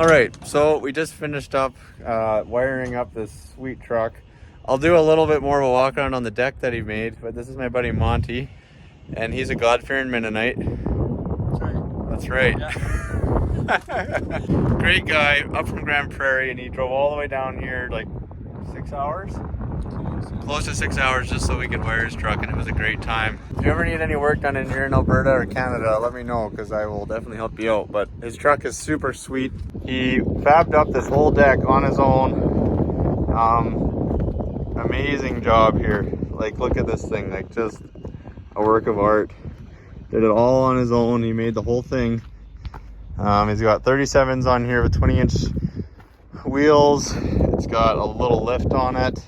All right, so we just finished up wiring up this sweet truck. I'll do a little bit more of a walk around on the deck that he made, but this is my buddy Monty, and he's a God-fearing Mennonite. That's right. That's right. Yeah. Great guy, up from Grand Prairie, and he drove all the way down here like 6 hours? Close to 6 hours just so we could wire his truck, and it was a great time. If you ever need any work done in here in Alberta or Canada, let me know because I will definitely help you out. But his truck is super sweet. He fabbed up this whole deck on his own. Amazing job here. Like, look at this thing, like just a work of art. Did it all on his own. He made the whole thing. He's got 37s on here with 20-inch wheels. It's got a little lift on it.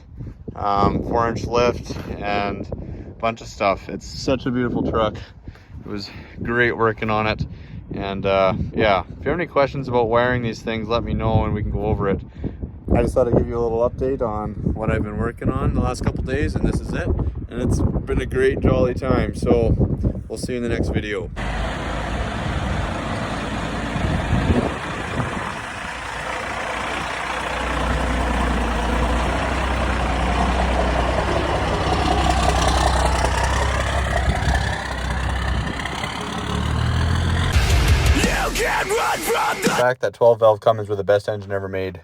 4-inch lift and a bunch of stuff. It's such a beautiful truck. It was great working on it. And yeah, if you have any questions about wiring these things, let me know and we can go over it. I just thought I'd give you a little update on what I've been working on the last couple days, and this is it. And it's been a great jolly time. So we'll see you in the next video. The fact that 12 valve Cummins were the best engine ever made